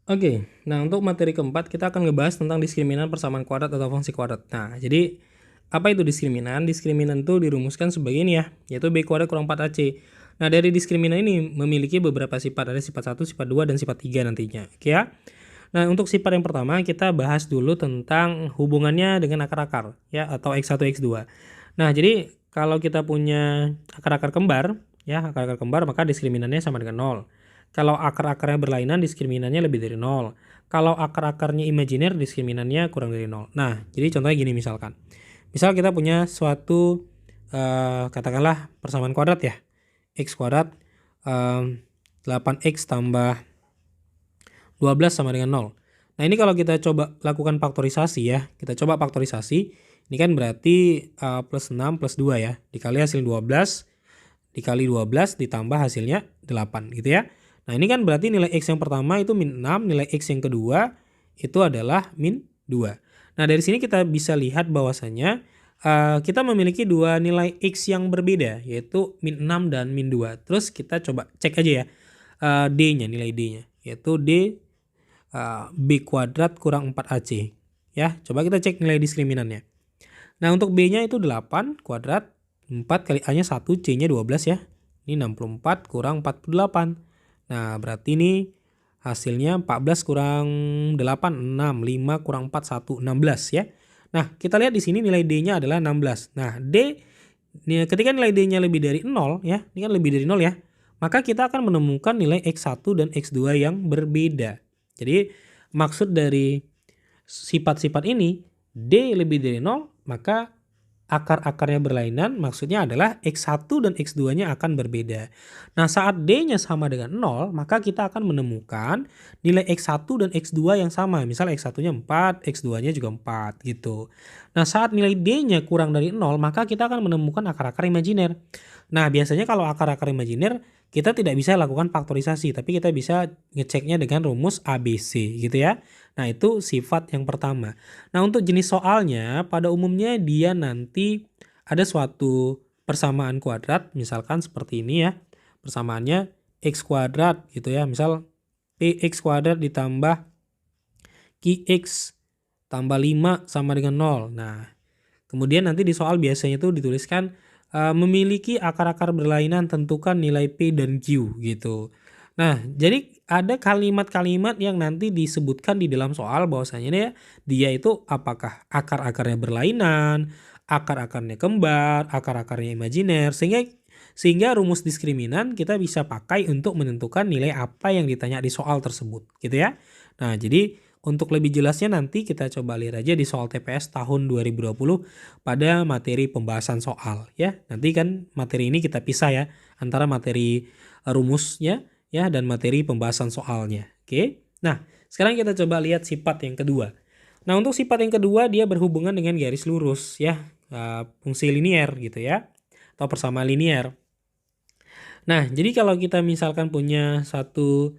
Oke, nah untuk materi keempat kita akan ngebahas tentang diskriminan persamaan kuadrat atau fungsi kuadrat. Nah, jadi apa itu diskriminan? Diskriminan itu dirumuskan sebagai ini ya, yaitu B kuadrat kurang 4AC. Nah, dari diskriminan ini memiliki beberapa sifat, ada sifat 1, sifat 2, dan sifat 3 nantinya. Oke ya. Nah, untuk sifat yang pertama kita bahas dulu tentang hubungannya dengan akar-akar ya atau X1 X2. Nah, jadi kalau kita punya akar-akar kembar ya, akar-akar kembar maka diskriminannya sama dengan 0. Kalau akar-akarnya berlainan diskriminannya lebih dari 0. Kalau akar-akarnya imajiner diskriminannya kurang dari 0. Nah, jadi contohnya gini misalkan. Misal kita punya suatu katakanlah persamaan kuadrat ya. X kuadrat 8X tambah 12 sama dengan 0. Nah, ini kalau kita coba lakukan faktorisasi ya. Kita coba faktorisasi. Ini kan berarti plus 6 plus 2 ya. Dikali hasil 12, dikali 12 ditambah hasilnya 8 gitu ya. Nah, ini kan berarti nilai X yang pertama itu min 6, nilai X yang kedua itu adalah min 2. Nah, dari sini kita bisa lihat bahwasanya kita memiliki dua nilai X yang berbeda, yaitu min 6 dan min 2. Terus kita coba cek aja ya D-nya, nilai D-nya, yaitu D B kuadrat kurang 4AC. Ya, coba kita cek nilai diskriminannya. Nah, untuk B-nya itu 8 kuadrat, 4 kali A-nya 1, C-nya 12 ya. Ini 64 kurang 48. Nah, berarti ini hasilnya 14 kurang 8, 6. 5 kurang 4, 1, 16 ya. Nah, kita lihat di sini nilai D-nya adalah 16. Nah, ketika nilai D-nya lebih dari 0 ya, ini kan lebih dari 0 ya, maka kita akan menemukan nilai X1 dan X2 yang berbeda. Jadi, maksud dari sifat-sifat ini, D lebih dari 0, maka akar-akarnya berlainan, maksudnya adalah X1 dan X2-nya akan berbeda. Nah, saat D-nya sama dengan 0, maka kita akan menemukan nilai X1 dan X2 yang sama. Misal X1-nya 4, X2-nya juga 4 gitu. Nah, saat nilai D-nya kurang dari 0, maka kita akan menemukan akar-akar imajiner. Nah, biasanya kalau akar-akar imajiner, kita tidak bisa lakukan faktorisasi, tapi kita bisa ngeceknya dengan rumus ABC gitu ya. Nah, itu sifat yang pertama. Nah, untuk jenis soalnya, pada umumnya dia nanti ada suatu persamaan kuadrat, misalkan seperti ini ya. Persamaannya X kuadrat gitu ya. Misal PX kuadrat ditambah QX tambah 5 sama dengan 0. Nah, kemudian nanti di soal biasanya itu dituliskan memiliki akar-akar berlainan, tentukan nilai P dan Q gitu. Nah, jadi ada kalimat-kalimat yang nanti disebutkan di dalam soal bahwasanya dia itu apakah akar-akarnya berlainan, akar-akarnya kembar, akar-akarnya imajiner, sehingga rumus diskriminan kita bisa pakai untuk menentukan nilai apa yang ditanya di soal tersebut gitu ya. Nah, jadi untuk lebih jelasnya nanti kita coba lihat aja di soal TPS tahun 2020 pada materi pembahasan soal ya. Nanti kan materi ini kita pisah ya antara materi rumusnya ya dan materi pembahasan soalnya. Oke. Nah, sekarang kita coba lihat sifat yang kedua. Nah, untuk sifat yang kedua dia berhubungan dengan garis lurus ya, fungsi linier gitu ya atau persamaan linier. Nah, jadi kalau kita misalkan punya satu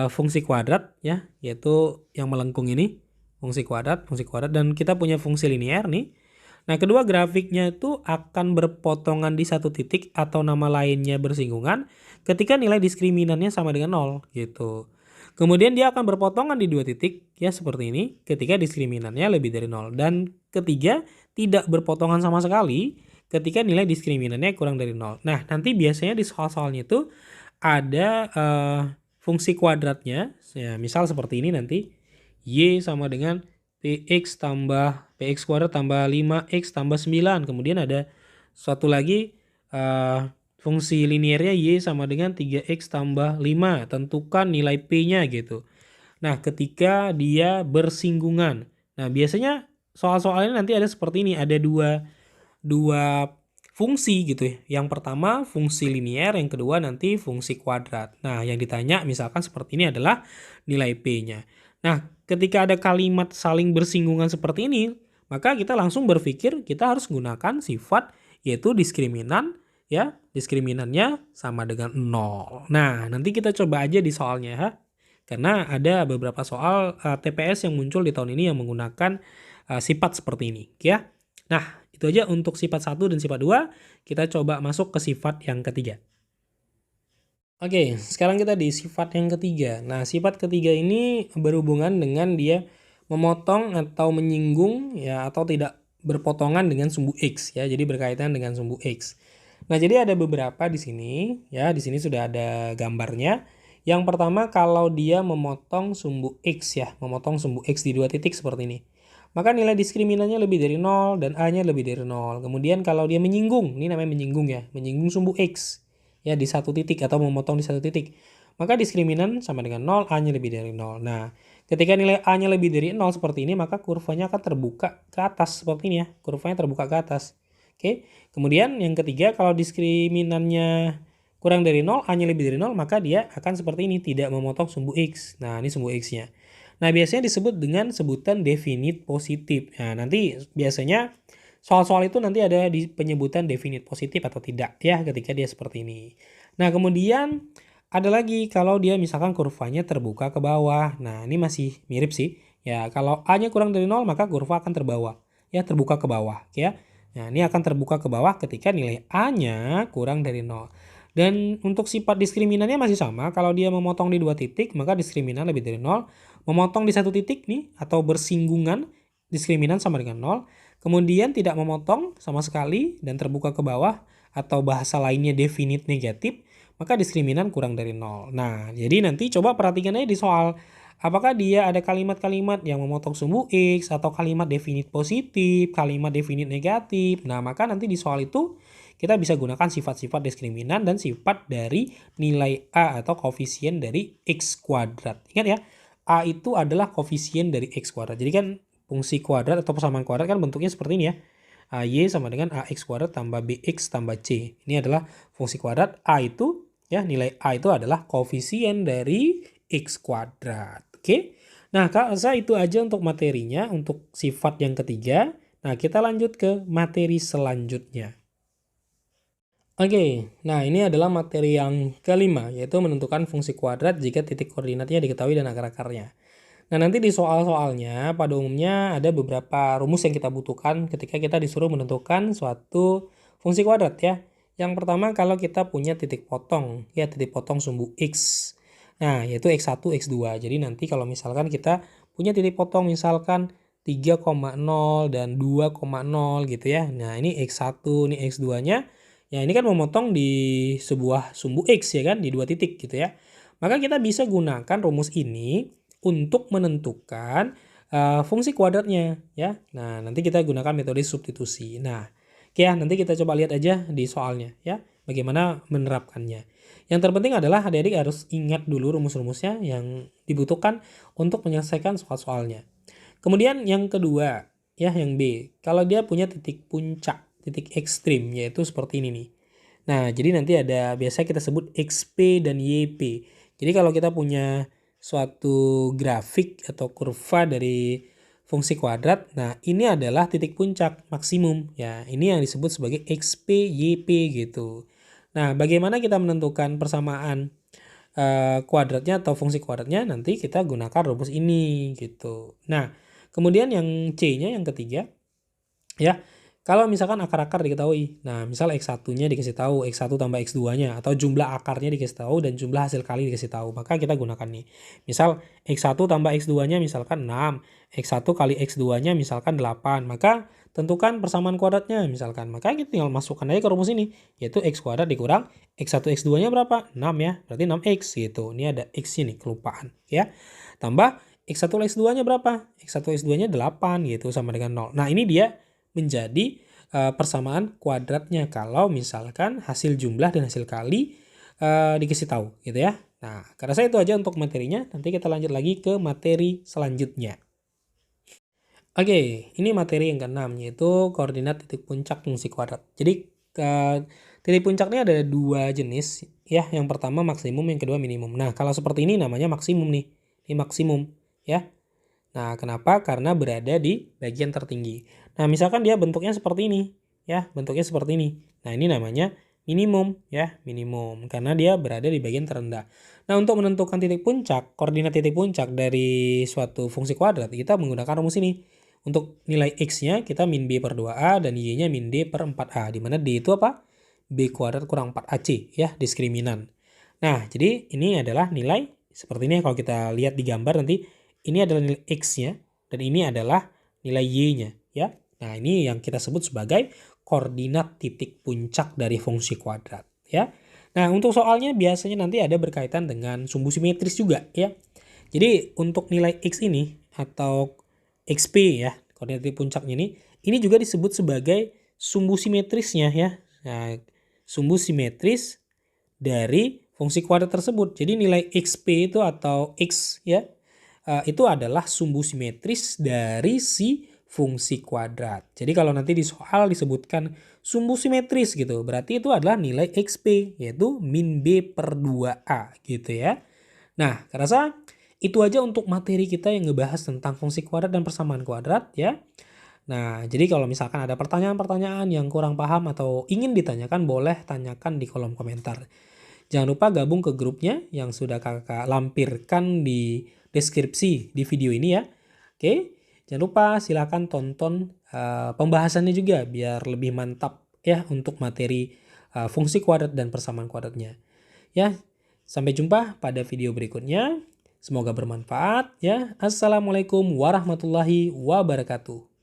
fungsi kuadrat ya, yaitu yang melengkung ini, fungsi kuadrat dan kita punya fungsi linier nih. Nah, kedua grafiknya itu akan berpotongan di satu titik atau nama lainnya bersinggungan ketika nilai diskriminannya sama dengan 0 gitu. Kemudian dia akan berpotongan di dua titik ya seperti ini ketika diskriminannya lebih dari 0. Dan ketiga, tidak berpotongan sama sekali ketika nilai diskriminannya kurang dari 0. Nah, nanti biasanya di soal-soalnya itu ada fungsi kuadratnya, ya, misal seperti ini nanti, Y sama dengan PX kuadrat tambah 5X tambah 9. Kemudian ada suatu lagi fungsi liniernya Y sama dengan 3X tambah 5. Tentukan nilai P-nya gitu. Nah, ketika dia bersinggungan. Nah, biasanya soal-soalnya nanti ada seperti ini, ada dua fungsi gitu ya. Yang pertama fungsi linier, yang kedua nanti fungsi kuadrat. Nah, yang ditanya misalkan seperti ini adalah nilai P-nya. Nah, ketika ada kalimat saling bersinggungan seperti ini, maka kita langsung berpikir kita harus gunakan sifat yaitu diskriminan ya. Diskriminannya sama dengan 0. Nah, nanti kita coba aja di soalnya ya. Karena ada beberapa soal TPS yang muncul di tahun ini yang menggunakan sifat seperti ini ya. Nah, itu aja untuk sifat 1 dan sifat 2. Kita coba masuk ke sifat yang ketiga. Oke, sekarang kita di sifat yang ketiga. Nah, sifat ketiga ini berhubungan dengan dia memotong atau menyinggung ya atau tidak berpotongan dengan sumbu X ya. Jadi berkaitan dengan sumbu X. Nah, jadi ada beberapa di sini ya. Di sini sudah ada gambarnya. Yang pertama kalau dia memotong sumbu X ya, memotong sumbu X di dua titik seperti ini. Maka nilai diskriminannya lebih dari 0 dan A-nya lebih dari 0. Kemudian kalau dia menyinggung, ini namanya menyinggung ya, menyinggung sumbu X ya di satu titik atau memotong di satu titik. Maka diskriminan sama dengan 0, A-nya lebih dari 0. Nah, ketika nilai A-nya lebih dari 0 seperti ini, maka kurvanya akan terbuka ke atas seperti ini ya. Kurvanya terbuka ke atas. Oke. Kemudian yang ketiga, kalau diskriminannya kurang dari 0, A-nya lebih dari 0, maka dia akan seperti ini, tidak memotong sumbu X. Nah, ini sumbu X-nya. Nah, biasanya disebut dengan sebutan definite positif. Nah, nanti biasanya soal-soal itu nanti ada di penyebutan definite positif atau tidak ya ketika dia seperti ini. Nah, kemudian ada lagi kalau dia misalkan kurvanya terbuka ke bawah. Nah, ini masih mirip sih. Ya, kalau A-nya kurang dari 0 maka kurva akan terbawa. Ya, terbuka ke bawah ya. Nah, ini akan terbuka ke bawah ketika nilai A-nya kurang dari 0. Dan untuk sifat diskriminannya masih sama. Kalau dia memotong di dua titik, maka diskriminan lebih dari 0. Memotong di satu titik nih atau bersinggungan, diskriminan sama dengan 0. Kemudian tidak memotong sama sekali dan terbuka ke bawah atau bahasa lainnya definite negatif, maka diskriminan kurang dari 0. Nah, jadi nanti coba perhatikan aja di soal apakah dia ada kalimat-kalimat yang memotong sumbu X atau kalimat definite positif, kalimat definite negatif. Nah, maka nanti di soal itu kita bisa gunakan sifat-sifat diskriminan dan sifat dari nilai A atau koefisien dari X kuadrat. Ingat ya, A itu adalah koefisien dari X kuadrat. Jadi kan fungsi kuadrat atau persamaan kuadrat kan bentuknya seperti ini ya. AY sama dengan AX kuadrat tambah BX tambah C. Ini adalah fungsi kuadrat. A itu ya, nilai A itu adalah koefisien dari X kuadrat. Oke. Nah, Kak, saya itu aja untuk materinya, untuk sifat yang ketiga. Nah, kita lanjut ke materi selanjutnya. Oke, nah ini adalah materi yang kelima, yaitu menentukan fungsi kuadrat jika titik koordinatnya diketahui dan akar-akarnya. Nah, nanti di soal-soalnya pada umumnya ada beberapa rumus yang kita butuhkan ketika kita disuruh menentukan suatu fungsi kuadrat ya. Yang pertama kalau kita punya titik potong, ya titik potong sumbu X. Nah, yaitu X1, X2. Jadi nanti kalau misalkan kita punya titik potong misalkan 3,0 dan 2,0 gitu ya. Nah, ini X1, ini X2-nya. Ya, ini kan memotong di sebuah sumbu X ya kan, di dua titik gitu ya. Maka kita bisa gunakan rumus ini untuk menentukan fungsi kuadratnya ya. Nah, nanti kita gunakan metode substitusi. Nah, oke ya, nanti kita coba lihat aja di soalnya ya, bagaimana menerapkannya. Yang terpenting adalah adik-adik harus ingat dulu rumus-rumusnya yang dibutuhkan untuk menyelesaikan soal-soalnya. Kemudian yang kedua, ya yang B, kalau dia punya titik puncak, titik ekstrim, yaitu seperti ini nih. Nah, jadi nanti ada, biasa kita sebut XP dan YP. Jadi kalau kita punya suatu grafik atau kurva dari fungsi kuadrat, nah ini adalah titik puncak maksimum. Ya, ini yang disebut sebagai XP, YP gitu. Nah, bagaimana kita menentukan persamaan kuadratnya atau fungsi kuadratnya? Nanti kita gunakan rumus ini gitu. Nah, kemudian yang C-nya yang ketiga, ya, kalau misalkan akar-akar diketahui, nah misal X1-nya dikasih tahu, X1 tambah X2-nya, atau jumlah akarnya dikasih tahu dan jumlah hasil kali dikasih tahu, maka kita gunakan nih. Misal X1 tambah X2-nya misalkan 6, X1 kali X2-nya misalkan 8, maka tentukan persamaan kuadratnya misalkan. Maka kita tinggal masukkan aja ke rumus ini, yaitu X kuadrat dikurang X1 X2-nya berapa? 6 ya, berarti 6X gitu. Ini ada X ini, kelupaan ya. Tambah X1 X2-nya berapa? X1 X2-nya 8 gitu, sama dengan 0. Nah, ini dia menjadi persamaan kuadratnya kalau misalkan hasil jumlah dan hasil kali dikasih tahu gitu ya. Nah, karena saya itu aja untuk materinya, nanti kita lanjut lagi ke materi selanjutnya. Oke, ini materi yang keenam yaitu koordinat titik puncak fungsi kuadrat. Jadi titik puncaknya ada dua jenis ya. Yang pertama maksimum, yang kedua minimum. Nah, kalau seperti ini namanya maksimum nih. Ini maksimum ya. Nah, kenapa? Karena berada di bagian tertinggi. Nah, misalkan dia bentuknya seperti ini, ya, bentuknya seperti ini. Nah, ini namanya minimum, ya, minimum, karena dia berada di bagian terendah. Nah, untuk menentukan titik puncak, koordinat titik puncak dari suatu fungsi kuadrat, kita menggunakan rumus ini. Untuk nilai X-nya, kita min B per 2A, dan Y-nya min D per 4A, di mana D itu apa? B kuadrat kurang 4AC, ya, diskriminan. Nah, jadi ini adalah nilai seperti ini kalau kita lihat di gambar nanti ini adalah nilai X-nya dan ini adalah nilai Y-nya ya. Nah, ini yang kita sebut sebagai koordinat titik puncak dari fungsi kuadrat ya. Nah, untuk soalnya biasanya nanti ada berkaitan dengan sumbu simetris juga ya. Jadi untuk nilai X ini atau XP ya, koordinat titik puncaknya ini juga disebut sebagai sumbu simetrisnya ya. Nah, sumbu simetris dari fungsi kuadrat tersebut. Jadi nilai XP itu atau X ya, itu adalah sumbu simetris dari si fungsi kuadrat. Jadi kalau nanti di soal disebutkan sumbu simetris gitu, berarti itu adalah nilai XP, yaitu min B per 2A gitu ya. Nah, rasa itu aja untuk materi kita yang ngebahas tentang fungsi kuadrat dan persamaan kuadrat ya. Nah, jadi kalau misalkan ada pertanyaan-pertanyaan yang kurang paham atau ingin ditanyakan, boleh tanyakan di kolom komentar. Jangan lupa gabung ke grupnya yang sudah kakak lampirkan di deskripsi di video ini ya. Oke, jangan lupa silakan tonton pembahasannya juga biar lebih mantap ya untuk materi fungsi kuadrat dan persamaan kuadratnya. Ya, sampai jumpa pada video berikutnya. Semoga bermanfaat ya. Assalamualaikum warahmatullahi wabarakatuh.